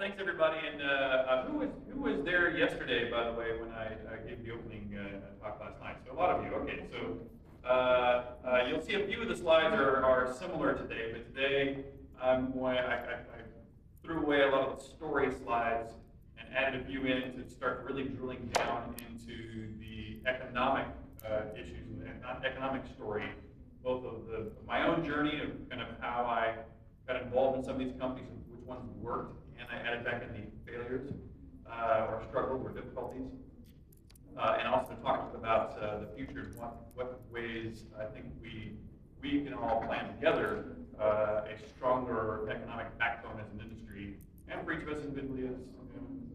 thanks everybody. And who was there yesterday, by the way, when I gave the opening talk last night? So a lot of you. Okay, so you'll see a few of the slides are similar today, but today I threw away a lot of the story slides and added a few in to start really drilling down into the economic issues and the economic story, both of my own journey of kind of how I got involved in some of these companies and which ones worked, and I added back in the failures or struggles or difficulties, and also talk about the future and what ways I think we can all plan together a stronger economic backbone as an industry, and for each of us individually as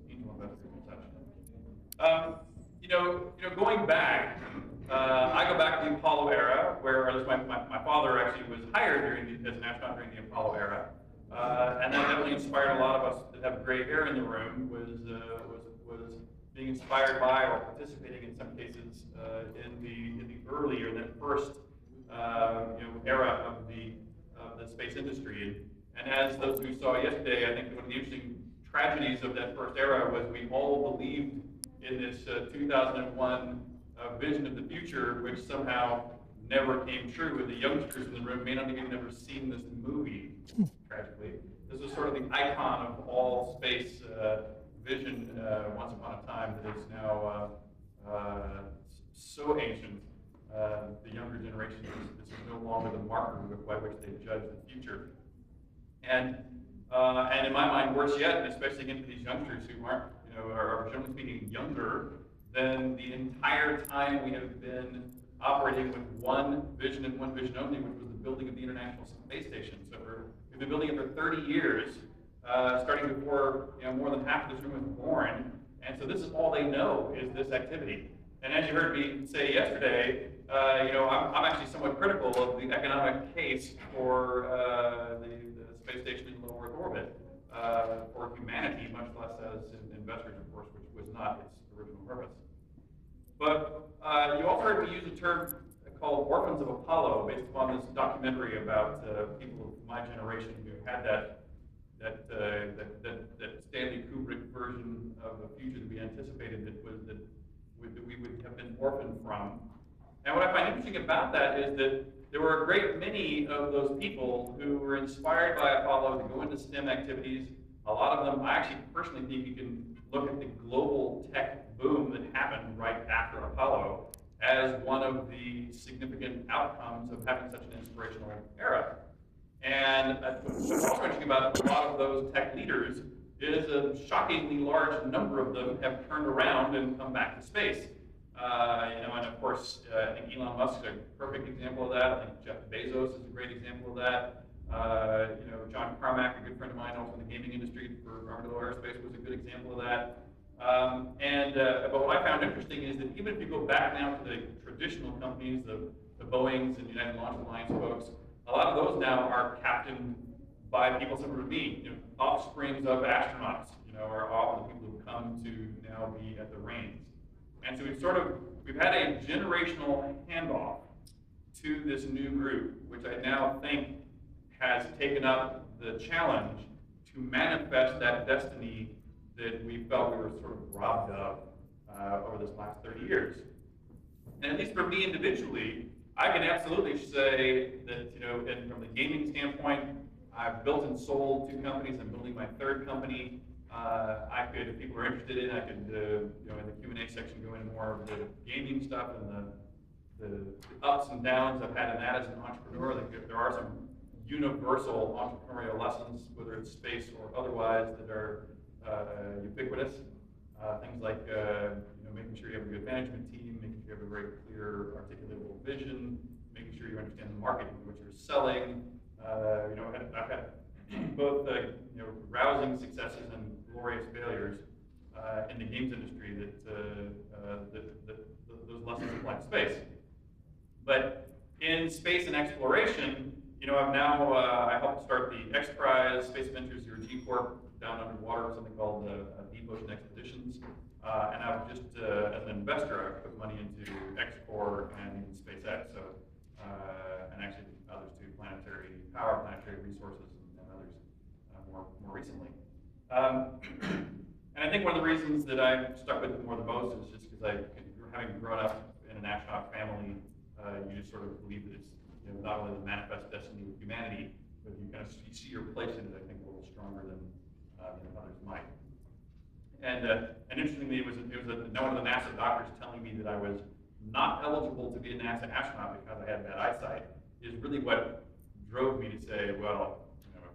angel investors and such. Going back, I go back to the Apollo era, where my father actually was hired as an astronaut during the Apollo era, and that definitely inspired a lot of us that have gray hair in the room. Was being inspired by or participating in some cases in the early or that first era of the space industry. And as those who saw yesterday, I think one of the interesting tragedies of that first era was we all believed in this 2001 vision of the future, which somehow never came true. And the youngsters in the room may not even have ever seen this movie, tragically. This is sort of the icon of all space vision once upon a time that is now so ancient. The younger generation, this is no longer the marker by which they judge the future. And in my mind, worse yet, especially again for these youngsters who aren't, are generally speaking younger than the entire time we have been operating with one vision and one vision only, which was the building of the International Space Station. So we've been building it for 30 years, starting before more than half of this room was born. And so this is all they know is this activity. And as you heard me say yesterday, I'm actually somewhat critical of the economic case for the space station in low Earth orbit for humanity, much less as investors, of course, which was not its original purpose. But you also heard me use a term called Orphans of Apollo, based upon this documentary about people of my generation who had that Stanley Kubrick version of a future that we anticipated that we would have been orphaned from. And what I find interesting about that is that there were a great many of those people who were inspired by Apollo to go into STEM activities. A lot of them, I actually personally think you can look at the global tech boom that happened right after Apollo as one of the significant outcomes of having such an inspirational era. And what's also interesting about a lot of those tech leaders is a shockingly large number of them have turned around and come back to space. And of course, I think Elon Musk is a perfect example of that. I think Jeff Bezos is a great example of that. John Carmack, a good friend of mine, also in the gaming industry for Armadillo Aerospace, was a good example of that. But what I found interesting is that even if you go back now to the traditional companies, the Boeings and United Launch Alliance folks, a lot of those now are captained by people similar to me, offsprings of astronauts, are often the people who come to now be at the reins. And so we've had a generational handoff to this new group, which I now think has taken up the challenge to manifest that destiny that we felt we were sort of robbed of over this last 30 years. And at least for me individually, I can absolutely say that, and from the gaming standpoint, I've built and sold 2 companies. I'm building my 3rd company. I could, if people are interested in, I could, in the Q&A section, go into more of the gaming stuff and the ups and downs I've had in that as an entrepreneur. There are some universal entrepreneurial lessons, whether it's space or otherwise, that are ubiquitous. Things like making sure you have a good management team, making sure you have a very clear, articulable vision, making sure you understand the market in which you're selling. I've had both rousing successes and glorious failures in the games industry that those lessons apply to space. But in space and exploration, I've now I helped start the X Prize Space Ventures, your G Corp, down underwater, something called Deep Ocean Expeditions. And I've just, as an investor, I've put money into XCOR and SpaceX, so, and actually others too, Planetary Power, Planetary Resources, and others more recently. And I think one of the reasons that I stuck with it more than most is just because having grown up in an astronaut family, you just sort of believe that it's, you know, not only the manifest destiny of humanity, but you see your place in it, I think, a little stronger than others might. And interestingly, it was one of the NASA doctors telling me that I was not eligible to be a NASA astronaut because I had bad eyesight is really what drove me to say, well,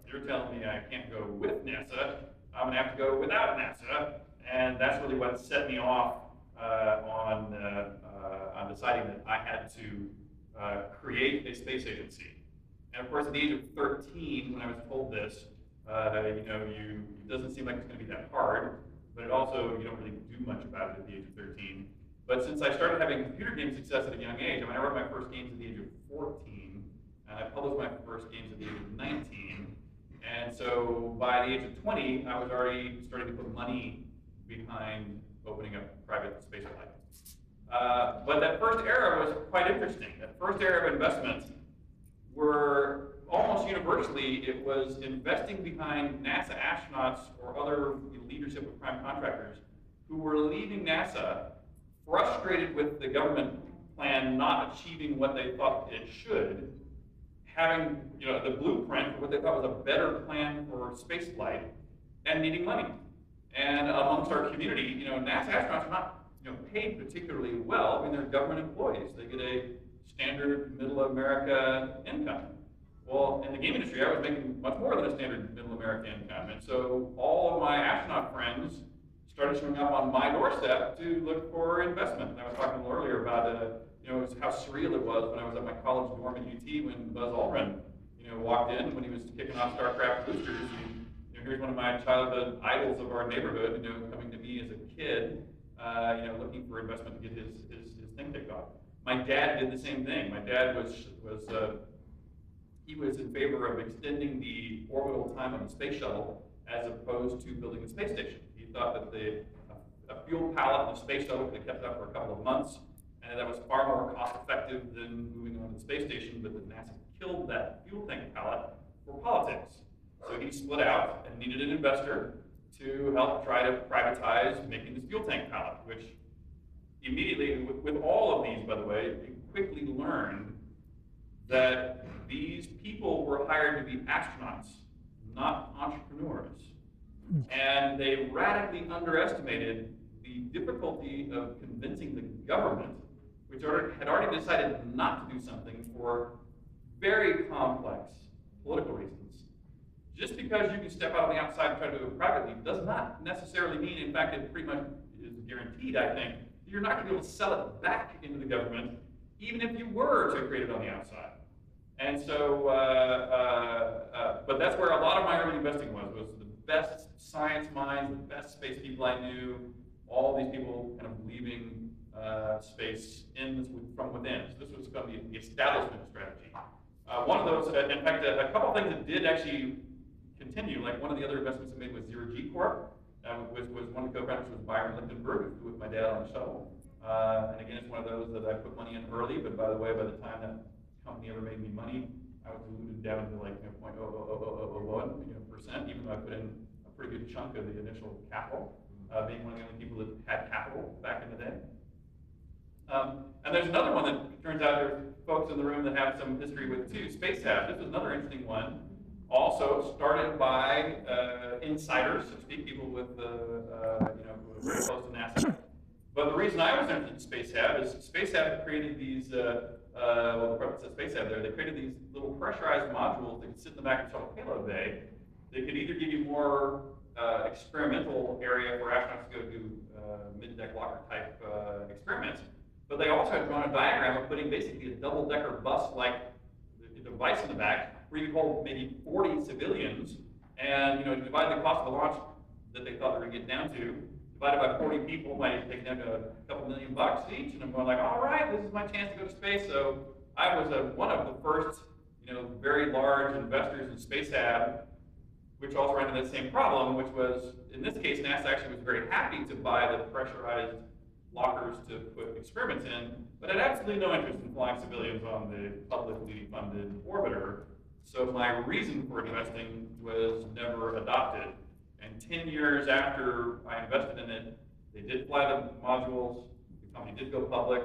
if you're telling me I can't go with NASA, I'm going to have to go without NASA. And that's really what set me off on deciding that I had to create a space agency. And of course, at the age of 13, when I was told this, it doesn't seem like it's going to be that hard, but it also, you don't really do much about it at the age of 13. But since I started having computer game success at a young age, I mean, I wrote my first games at the age of 14, and I published my first games at the age of 19. And so by the age of 20, I was already starting to put money behind opening up private space flight. But that first era was quite interesting. That first era of investment were almost universally, it was investing behind NASA astronauts or other leadership of prime contractors who were leaving NASA frustrated with the government plan not achieving what they thought it should, having the blueprint for what they thought was a better plan for space flight, and needing money. And amongst our community, NASA astronauts are not paid particularly well. I mean, they're government employees. They get a standard middle America income. Well, in the game industry, I was making much more than a standard middle America income. And so all of my astronaut friends started showing up on my doorstep to look for investment. And I was talking a little earlier about how surreal it was when I was at my college dorm at UT when Buzz Aldrin walked in when he was kicking off StarCraft boosters. Here's one of my childhood idols of our neighborhood, coming to me as a kid, looking for investment to get his thing kicked off. My dad did the same thing. My dad was in favor of extending the orbital time of the space shuttle as opposed to building the space station. He thought that a fuel pallet in the space shuttle could have kept up for a couple of months, and that was far more cost effective than moving on to the space station, but that NASA killed that fuel tank pallet for politics. So he split out and needed an investor to help try to privatize making this fuel tank pallet, which immediately, with all of these, by the way, he quickly learned that these people were hired to be astronauts, not entrepreneurs. And they radically underestimated the difficulty of convincing the government, which had already decided not to do something for very complex political reasons. Just because you can step out on the outside and try to do it privately does not necessarily mean, in fact, it pretty much is guaranteed, I think, that you're not going to be able to sell it back into the government, even if you were to create it on the outside. And so, but that's where a lot of my early investing was the best science minds, the best space people I knew, all these people kind of leaving space from within. So this was going to be the establishment strategy. One of those, in fact, a couple of things that did actually continue, like one of the other investments I made was Zero G Corp, was one of the co-founders was Byron Lichtenberg, who flew with my dad on the shuttle. And again, it's one of those that I put money in early, but by the way, by the time that company ever made me money, I was diluted down to like 0.0001%, even though I put in a pretty good chunk of the initial capital, being one of the only people that had capital back in the day. And there's another one that turns out there's folks in the room that have some history with too, SpaceHab. This was another interesting one. Also started by insiders, so to speak, people with who were very close to NASA. But the reason I was interested in SpaceHab is SpaceHab created these, well, the says SpaceHab there, they created these little pressurized modules that could sit in the back of the shuttle payload bay. They could either give you more experimental area for astronauts to go do mid-deck locker type experiments, but they also had drawn a diagram of putting basically a double-decker bus-like device in the back where you could hold maybe 40 civilians, and divide the cost of the launch that they thought they were going to get down to, divided by 40 people, might take them to a couple $1 million each, and I'm going like, all right, this is my chance to go to space. So I was one of the first, very large investors in SpaceHab, which also ran into that same problem, which was, in this case, NASA actually was very happy to buy the pressurized lockers to put experiments in, but had absolutely no interest in flying civilians on the publicly funded orbiter. So my reason for investing was never adopted. And 10 years after I invested in it, they did fly the modules, the company did go public,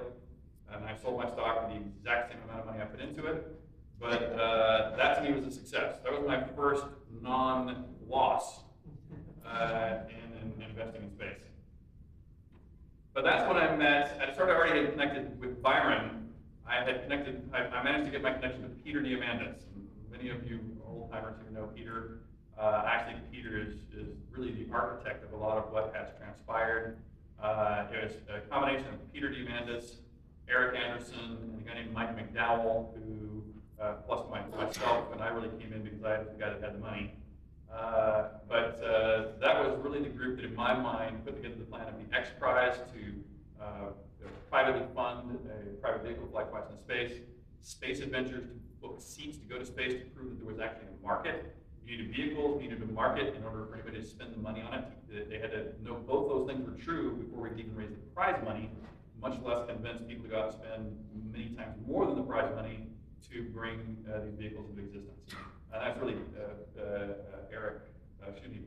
and I sold my stock for the exact same amount of money I put into it. But that to me was a success. That was my first non-loss in investing in space. But that's when I met, I already had connected with Byron. I managed to get my connection with Peter Diamandis. Many of you old timers who know Peter, actually Peter is really the architect of a lot of what has transpired. It was a combination of Peter Diamandis, Eric Anderson, and a guy named Mike McDowell, who, plus myself, and I really came in because I was the guy that had the money. But that was really the group that, in my mind, put together the plan of the X Prize to privately fund a private vehicle to fly twice in space, Space Adventures to book seats to go to space to prove that there was actually a market. You needed vehicles, you needed a market in order for anybody to spend the money on it. They had to know both those things were true before we could even raise the prize money, much less convince people to go out and spend many times more than the prize money to bring these vehicles into existence. And that's really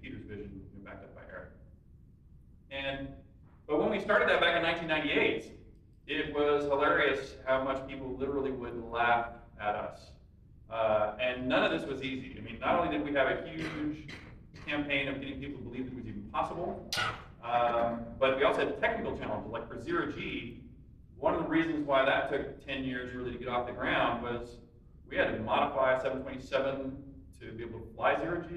Peter's vision, backed up by Eric. But when we started that back in 1998, it was hilarious how much people literally would laugh at us. And none of this was easy. I mean, not only did we have a huge campaign of getting people to believe it was even possible, but we also had technical challenges. Like for Zero G, one of the reasons why that took 10 years really to get off the ground was we had to modify a 727 to be able to fly Zero G.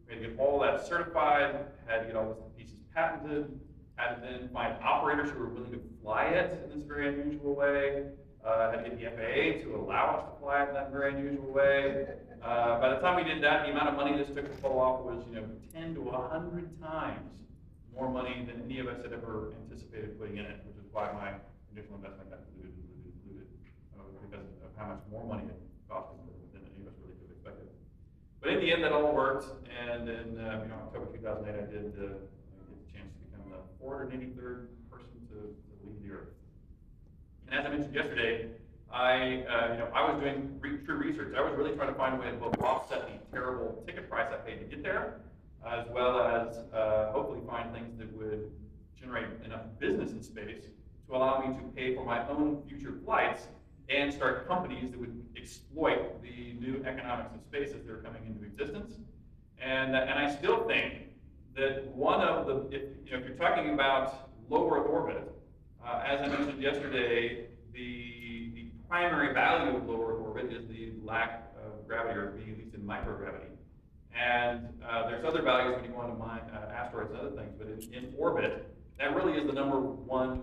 We had to get all that certified, had to get all those pieces patented, had to then find operators who were willing to fly it in this very unusual way, had to get the FAA to allow us to fly it in that very unusual way. By the time we did that, the amount of money this took to pull off was 10 to 100 times more money than any of us had ever anticipated putting in it, which is why my initial investment got diluted, because of how much more money it cost us than any of us really could have expected. But in the end, that all worked, and in October 2008, I did get the chance to become the 483rd person to leave the Earth. And as I mentioned yesterday, I was doing true research. I was really trying to find a way to both offset the terrible ticket price I paid to get there, as well as hopefully find things that would generate enough business in space to allow me to pay for my own future flights and start companies that would exploit the new economics of space as they're coming into existence. And I still think that one of the, if you're talking about low Earth orbit, as I mentioned yesterday, the primary value of low Earth orbit is the lack of gravity, or being at least in microgravity. And there's other values when you go into asteroids and other things, but in orbit, that really is the number one